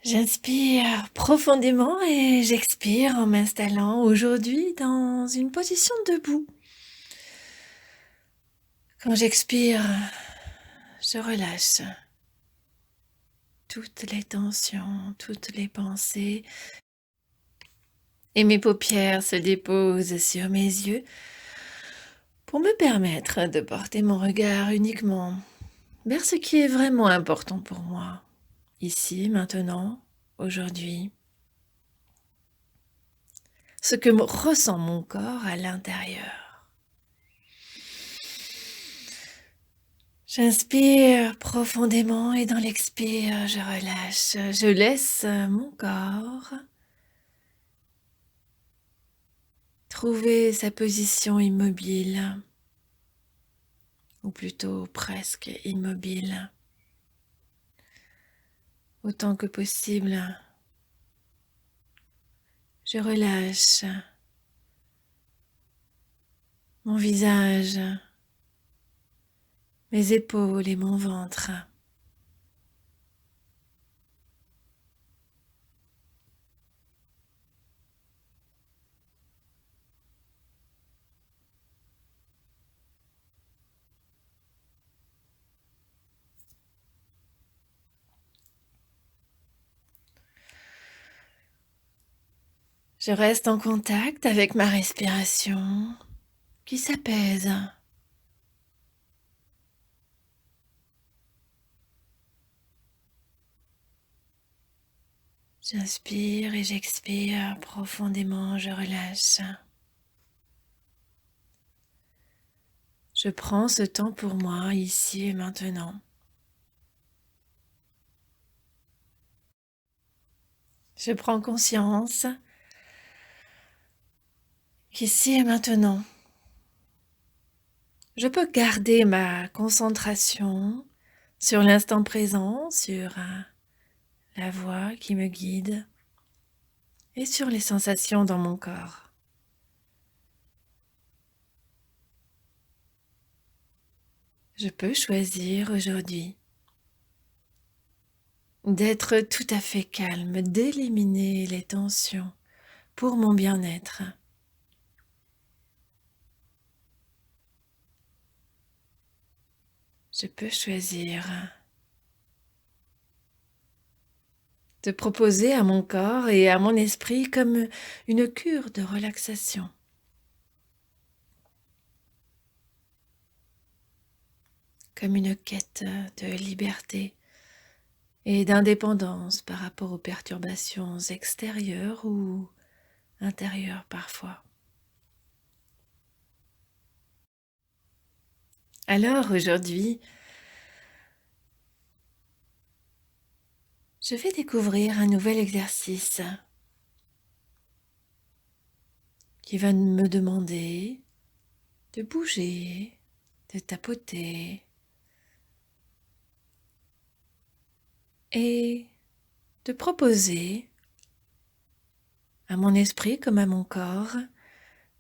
J'inspire profondément et j'expire en m'installant aujourd'hui dans une position debout. Quand j'expire, je relâche toutes les tensions, toutes les pensées et mes paupières se déposent sur mes yeux pour me permettre de porter mon regard uniquement vers ce qui est vraiment important pour moi, ici, maintenant, aujourd'hui. Ce que ressent mon corps à l'intérieur. J'inspire profondément et dans l'expire, je relâche. Je laisse mon corps trouver sa position immobile, ou plutôt presque immobile, autant que possible. Je relâche mon visage, mes épaules et mon ventre. Je reste en contact avec ma respiration qui s'apaise. J'inspire et j'expire profondément, je relâche. Je prends ce temps pour moi, ici et maintenant. Je prends conscience qu'ici et maintenant, je peux garder ma concentration sur l'instant présent, sur la voix qui me guide et sur les sensations dans mon corps. Je peux choisir aujourd'hui d'être tout à fait calme, d'éliminer les tensions pour mon bien-être. Je peux choisir de proposer à mon corps et à mon esprit comme une cure de relaxation. Comme une quête de liberté et d'indépendance par rapport aux perturbations extérieures ou intérieures parfois. Alors aujourd'hui, je vais découvrir un nouvel exercice qui va me demander de bouger, de tapoter et de proposer à mon esprit comme à mon corps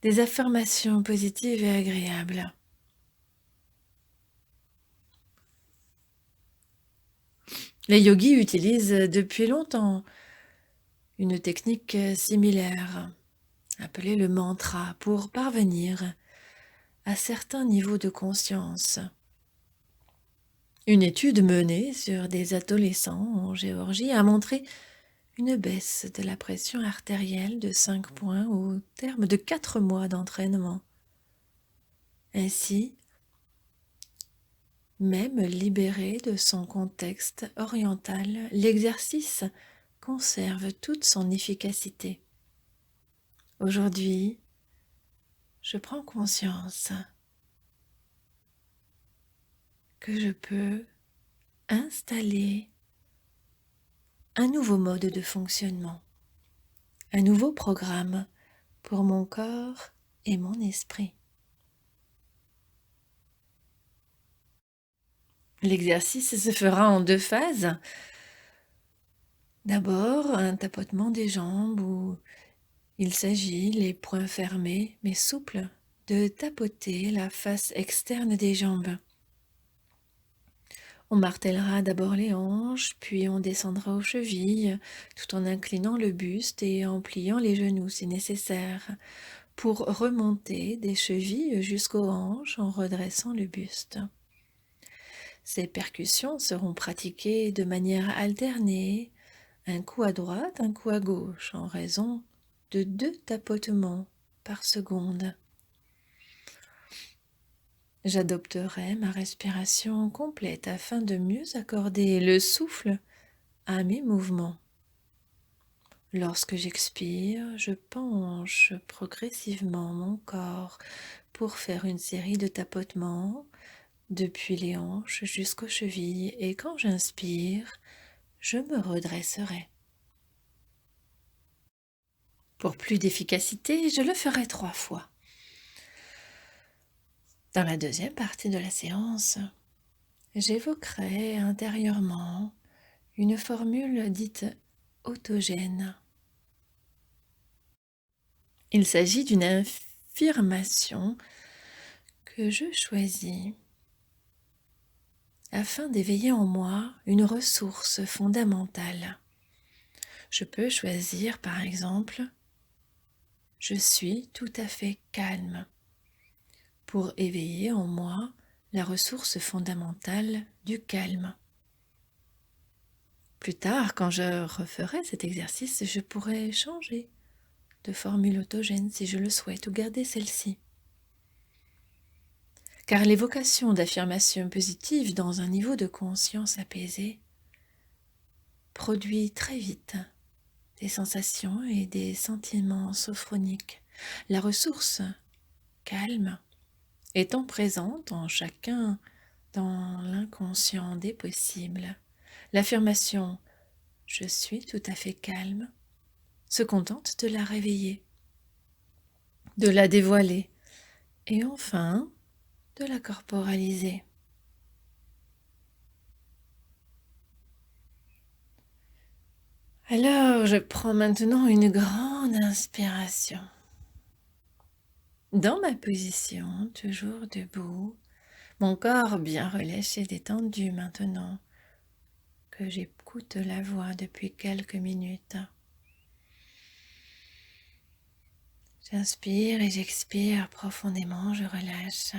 des affirmations positives et agréables. Les yogis utilisent depuis longtemps une technique similaire, appelée le mantra, pour parvenir à certains niveaux de conscience. Une étude menée sur des adolescents en Géorgie a montré une baisse de la pression artérielle de 5 points au terme de 4 mois d'entraînement. Ainsi, même libéré de son contexte oriental, l'exercice conserve toute son efficacité. Aujourd'hui, je prends conscience que je peux installer un nouveau mode de fonctionnement, un nouveau programme pour mon corps et mon esprit. L'exercice se fera en 2 phases. D'abord, un tapotement des jambes où il s'agit, les poings fermés mais souples, de tapoter la face externe des jambes. On martèlera d'abord les hanches, puis on descendra aux chevilles, tout en inclinant le buste et en pliant les genoux si nécessaire, pour remonter des chevilles jusqu'aux hanches en redressant le buste. Ces percussions seront pratiquées de manière alternée, un coup à droite, un coup à gauche, en raison de 2 tapotements par seconde. J'adopterai ma respiration complète afin de mieux accorder le souffle à mes mouvements. Lorsque j'expire, je penche progressivement mon corps pour faire une série de tapotements depuis les hanches jusqu'aux chevilles, et quand j'inspire, je me redresserai. Pour plus d'efficacité, je le ferai 3 fois. Dans la deuxième partie de la séance, j'évoquerai intérieurement une formule dite autogène. Il s'agit d'une affirmation que je choisis afin d'éveiller en moi une ressource fondamentale. Je peux choisir par exemple « Je suis tout à fait calme » pour éveiller en moi la ressource fondamentale du calme. Plus tard, quand je referai cet exercice, je pourrai changer de formule autogène si je le souhaite ou garder celle-ci. Car l'évocation d'affirmations positives dans un niveau de conscience apaisé produit très vite des sensations et des sentiments sophroniques. La ressource calme étant présente en chacun dans l'inconscient des possibles, l'affirmation « je suis tout à fait calme » se contente de la réveiller, de la dévoiler et enfin de la corporaliser. Alors, je prends maintenant une grande inspiration. Dans ma position, toujours debout, mon corps bien relâché, détendu maintenant que j'écoute la voix depuis quelques minutes. J'inspire et j'expire profondément, je relâche.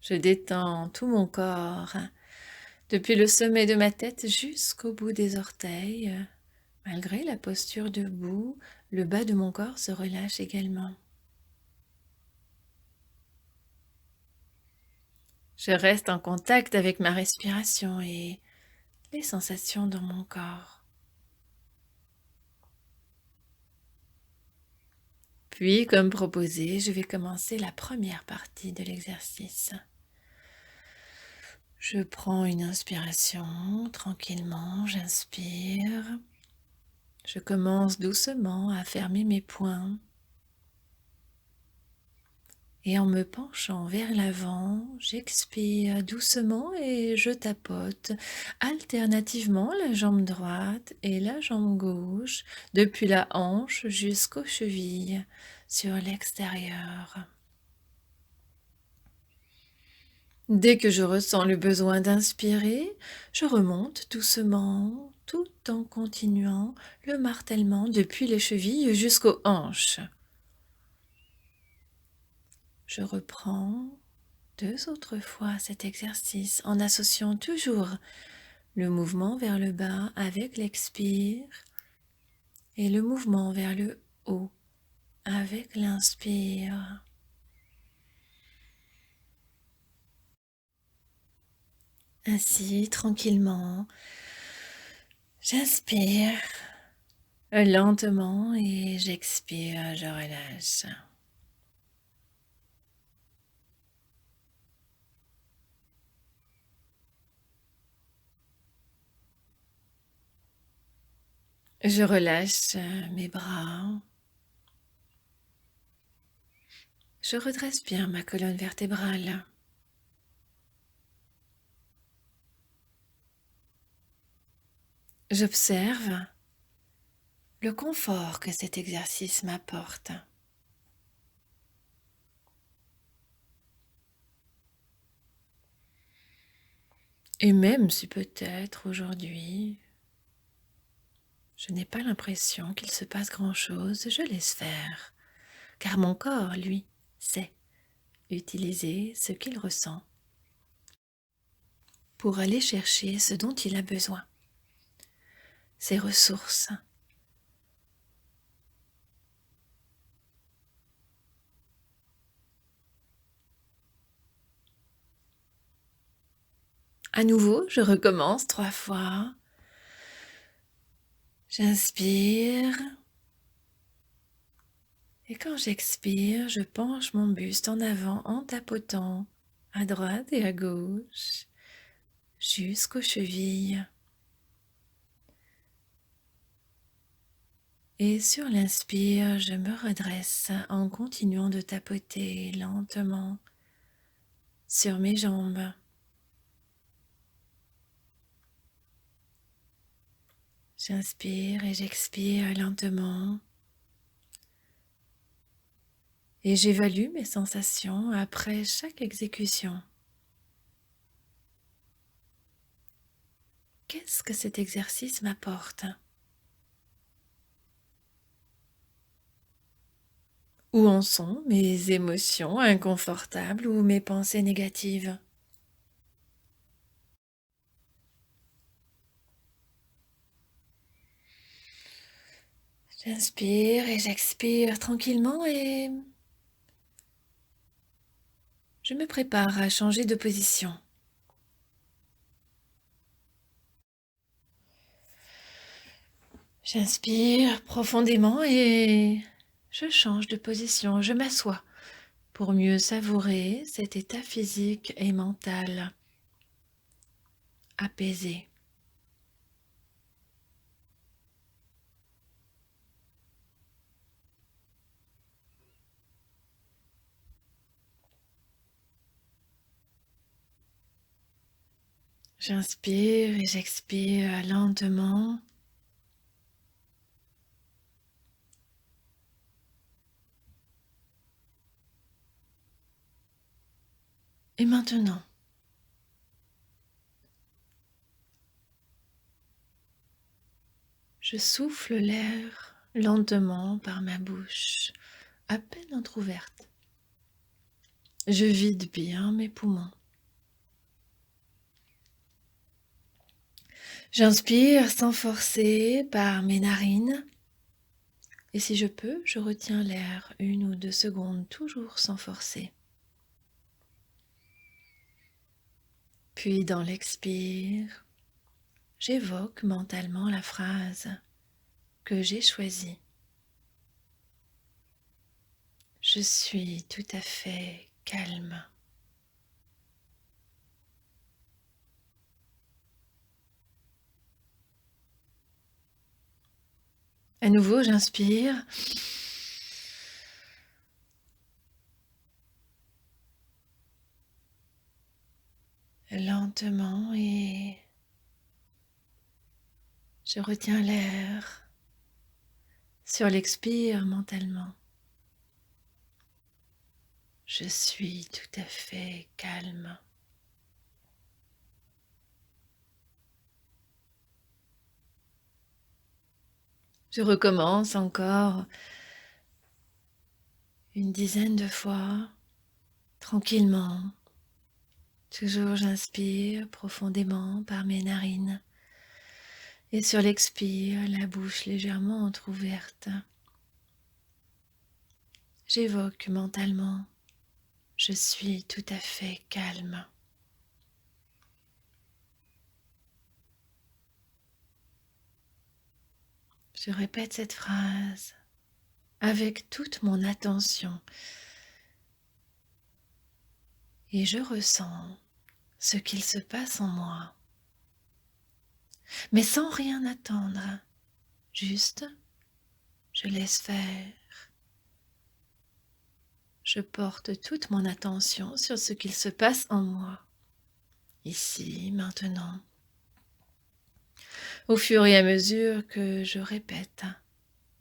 Je détends tout mon corps, depuis le sommet de ma tête jusqu'au bout des orteils. Malgré la posture debout, le bas de mon corps se relâche également. Je reste en contact avec ma respiration et les sensations dans mon corps. Puis, comme proposé, je vais commencer la première partie de l'exercice. Je prends une inspiration tranquillement, j'inspire. Je commence doucement à fermer mes poings. Et en me penchant vers l'avant, j'expire doucement et je tapote alternativement la jambe droite et la jambe gauche, depuis la hanche jusqu'aux chevilles, sur l'extérieur. Dès que je ressens le besoin d'inspirer, je remonte doucement, tout en continuant le martèlement depuis les chevilles jusqu'aux hanches. Je reprends 2 autres fois cet exercice en associant toujours le mouvement vers le bas avec l'expire et le mouvement vers le haut avec l'inspire. Ainsi, tranquillement, j'inspire lentement et j'expire, je relâche. Je relâche mes bras. Je redresse bien ma colonne vertébrale. J'observe le confort que cet exercice m'apporte. Et même si peut-être aujourd'hui, je n'ai pas l'impression qu'il se passe grand-chose, je laisse faire, car mon corps, lui, sait utiliser ce qu'il ressent pour aller chercher ce dont il a besoin, ses ressources. À nouveau, je recommence 3 fois. J'inspire. Et quand j'expire, je penche mon buste en avant en tapotant à droite et à gauche jusqu'aux chevilles. Et sur l'inspire, je me redresse en continuant de tapoter lentement sur mes jambes. J'inspire et j'expire lentement. Et j'évalue mes sensations après chaque exécution. Qu'est-ce que cet exercice m'apporte? Où en sont mes émotions inconfortables ou mes pensées négatives? J'inspire et j'expire tranquillement et je me prépare à changer de position. J'inspire profondément et je change de position, je m'assois pour mieux savourer cet état physique et mental apaisé. J'inspire et j'expire lentement. Et maintenant, je souffle l'air lentement par ma bouche, à peine entrouverte. Je vide bien mes poumons. J'inspire sans forcer par mes narines. Et si je peux, je retiens l'air 1 ou 2 secondes, toujours sans forcer. Puis dans l'expire, j'évoque mentalement la phrase que j'ai choisie. Je suis tout à fait calme. À nouveau, j'inspire. Lentement et je retiens l'air sur l'expire mentalement. Je suis tout à fait calme. Je recommence encore une dizaine de fois, tranquillement. Toujours j'inspire profondément par mes narines et sur l'expire, la bouche légèrement entrouverte. J'évoque mentalement, je suis tout à fait calme. Je répète cette phrase avec toute mon attention et je ressens ce qu'il se passe en moi, mais sans rien attendre, juste je laisse faire. Je porte toute mon attention sur ce qu'il se passe en moi, ici, maintenant. Au fur et à mesure que je répète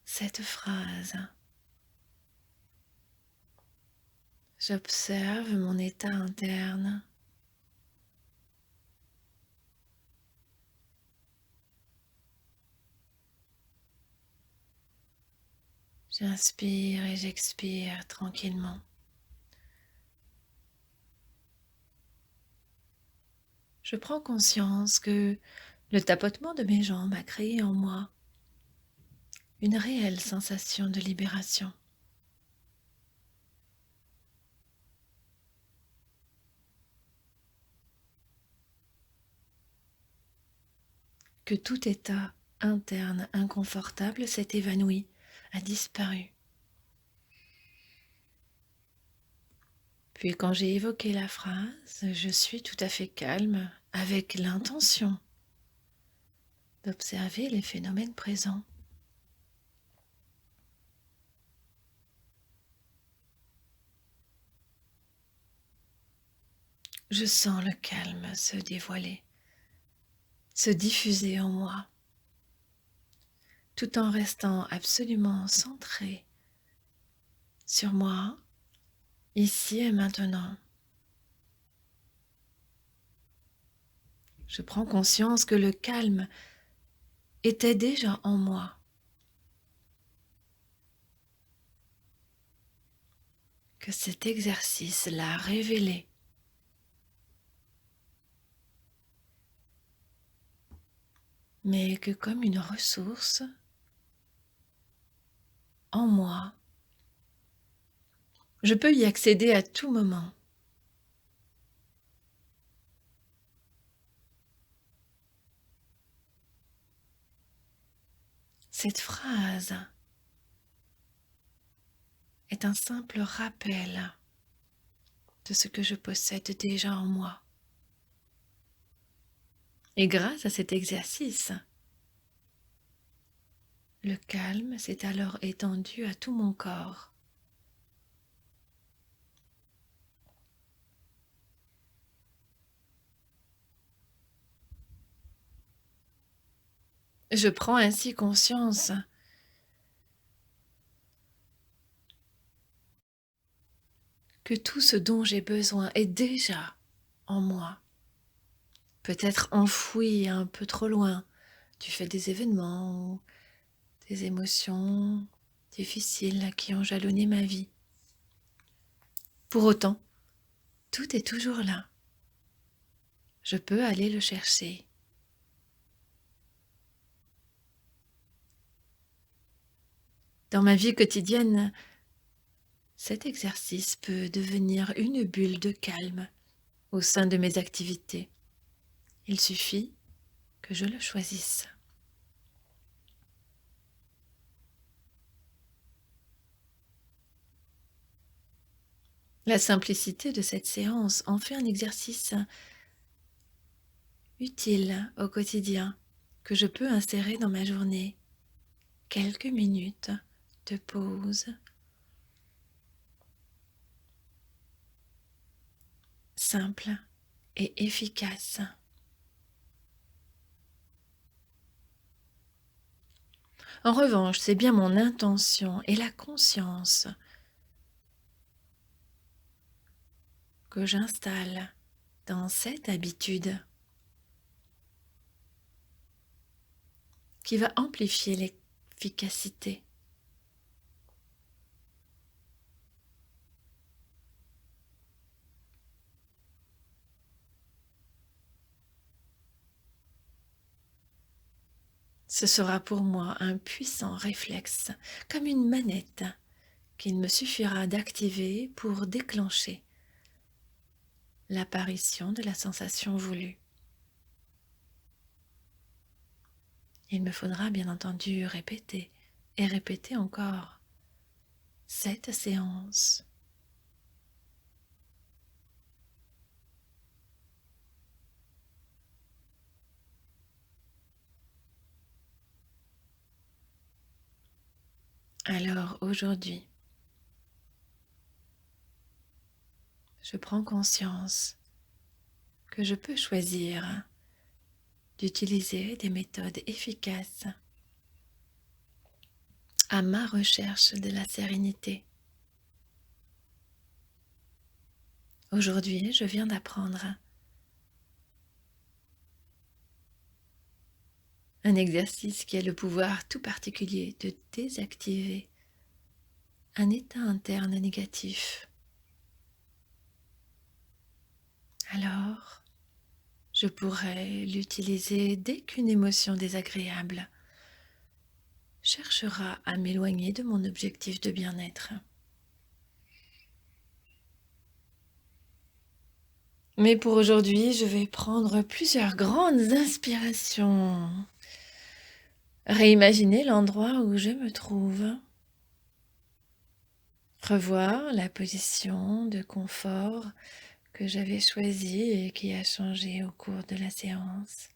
cette phrase, j'observe mon état interne. J'inspire et j'expire tranquillement. Je prends conscience que le tapotement de mes jambes a créé en moi une réelle sensation de libération. Que tout état interne inconfortable s'est évanoui, a disparu. Puis quand j'ai évoqué la phrase, je suis tout à fait calme avec l'intention d'observer les phénomènes présents. Je sens le calme se dévoiler, se diffuser en moi, tout en restant absolument centré sur moi, ici et maintenant. Je prends conscience que le calme était déjà en moi, que cet exercice l'a révélé. Mais que comme une ressource, en moi, je peux y accéder à tout moment. Cette phrase est un simple rappel de ce que je possède déjà en moi. Et grâce à cet exercice, le calme s'est alors étendu à tout mon corps. Je prends ainsi conscience que tout ce dont j'ai besoin est déjà en moi, peut-être enfoui un peu trop loin du fait des événements ou des émotions difficiles qui ont jalonné ma vie. Pour autant, tout est toujours là. Je peux aller le chercher. Dans ma vie quotidienne, cet exercice peut devenir une bulle de calme au sein de mes activités. Il suffit que je le choisisse. La simplicité de cette séance en fait un exercice utile au quotidien que je peux insérer dans ma journée. Quelques minutes de pause, simple et efficace. En revanche, c'est bien mon intention et la conscience que j'installe dans cette habitude qui va amplifier l'efficacité. Ce sera pour moi un puissant réflexe, comme une manette, qu'il me suffira d'activer pour déclencher l'apparition de la sensation voulue. Il me faudra bien entendu répéter et répéter encore cette séance. Alors aujourd'hui, je prends conscience que je peux choisir d'utiliser des méthodes efficaces à ma recherche de la sérénité. Aujourd'hui, je viens d'apprendre un exercice qui a le pouvoir tout particulier de désactiver un état interne négatif. Alors, je pourrais l'utiliser dès qu'une émotion désagréable cherchera à m'éloigner de mon objectif de bien-être. Mais pour aujourd'hui, je vais prendre plusieurs grandes inspirations. Réimaginer l'endroit où je me trouve. Revoir la position de confort que j'avais choisie et qui a changé au cours de la séance.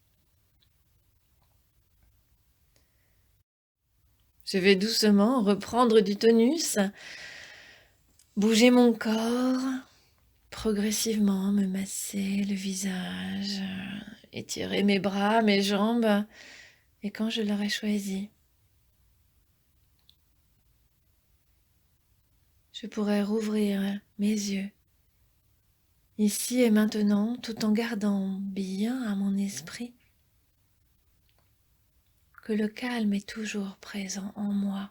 Je vais doucement reprendre du tonus, bouger mon corps, progressivement me masser le visage, étirer mes bras, mes jambes, et quand je l'aurai choisi, je pourrai rouvrir mes yeux, ici et maintenant, tout en gardant bien à mon esprit que le calme est toujours présent en moi.